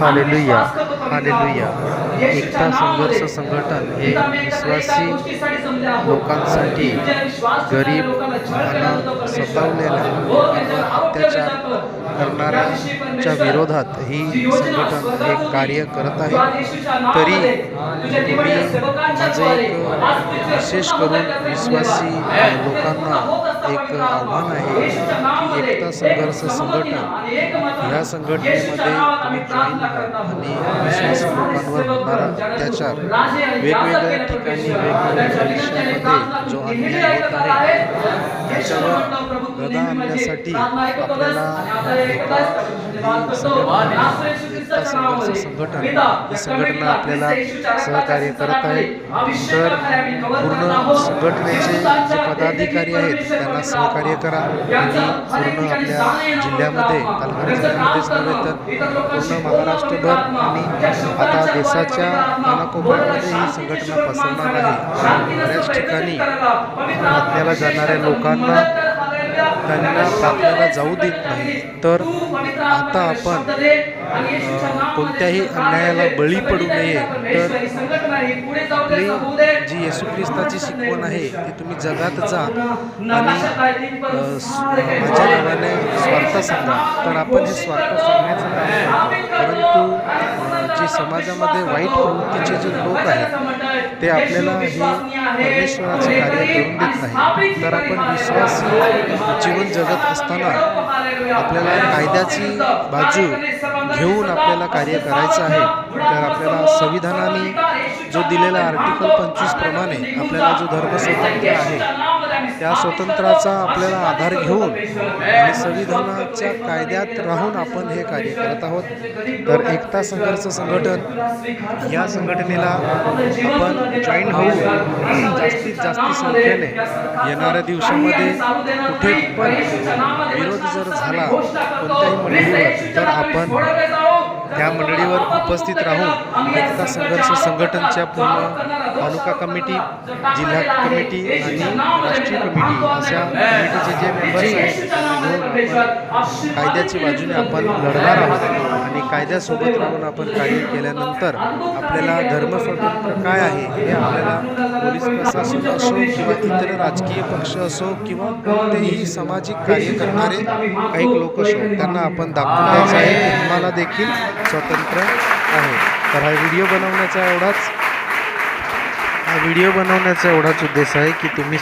Hallelujah hallelujah. एकता संघर्ष संघटन हे विश्वासी लोकांसाठी, गरीब आणि सतावलेल्या लोकांवर अत्याचार करणाऱ्यांच्या विरोधात ही संघटन एक कार्य करत आहे। तरी तुम्ही माझं एक विशेष करून विश्वासी लोकांना एक आव्हान आहे की एकता संघर्ष संघटन ह्या संघटनेमध्ये तुम्ही जॉईन व्हा आणि विश्वासी लोकांवर होणारा अत्याचार, वेगवेगळ्या ठिकाणी वेगवेगळ्या विषयामध्ये जो अन्याय होत आहे त्याच्यावर गदा आणण्यासाठी आपल्याला एकता संघर्ष संघटन ही संघटना आपल्याला सहकार्य करत आहे। तर पूर्ण संघटनेचे जे पदाधिकारी आहेत त्यांना सहकार्य करा आणि पूर्ण आपल्या जिल्ह्यामध्ये, पालघर जिल्ह्यामध्येच नव्हे तर पूर्ण महाराष्ट्रभर आणि आता देशाच्या कानाकोपऱ्यामध्ये ही संघटना पसरणार आहे। बऱ्याच ठिकाणी प्रार्थनेला जाणाऱ्या लोकांना त्यांना प्रार्थनेला जाऊ देत नाही। तर आता आपण कोणत्याही अन्यायाला बळी पडू नये। तर आपली जी येशू ख्रिस्ताची शिकवण आहे ती तुम्ही जगात जा आणि माझ्या नावाने स्वार्थ सांगा। तर आपण हे स्वार्थ सांगण्याचं काम करतो, परंतु जे समाजामध्ये वाईट प्रवृत्तीचे जे लोक आहेत ते आपल्याला हे परमेश्वराचे कार्य करून देत नाही। तर आपण विश्वासी जीवन जगत असताना आपल्याला कायद्याची बाजू घेऊन आपल्याला कार्य करायचं आहे। तर आपल्याला संविधानाने जो दिलेला आर्टिकल 25 प्रमाणे आपल्याला जो धर्म स्वातंत्र्य आहे त्या स्वातंत्र्याचा आपल्याला आधार घेऊन आणि संविधानाच्या कायद्यात राहून आपण हे कार्य करत आहोत। तर एकता संघर्ष संघटन या संघटनेला आपण जॉईन होऊन जास्तीत जास्त संख्येने येणाऱ्या दिवसामध्ये कुठे पण विरोध जर झाला कोणत्याही मंडळीवर तर आपण त्या मंडळीवर उपस्थित राहून एकता संघर्ष संघटनच्या पूर्ण तालुका कमिटी, जिल्हा कमिटी आणि राष्ट्रीय कमिटी अशा कमिटीचे जे मेंबर्स आहेत त्यांना घेऊन आपण कायद्याच्या बाजूने आपण लढणार आहोत आणि कायद्यासोबत राहून आपण कार्य केल्यानंतर आपल्याला धर्मस्वातंत्र्य काय आहे हे आपल्याला पोलीस प्रशासन असो किंवा इतर राजकीय पक्ष असो किंवा कोणतेही सामाजिक कार्य करणारे काही लोक असो त्यांना आपण दाखवून द्यायचं आहे की तुम्हाला देखील स्वातंत्र्य आहे। तर हा व्हिडिओ बनवण्याचा एवढाच उद्देश आहे की तुम्ही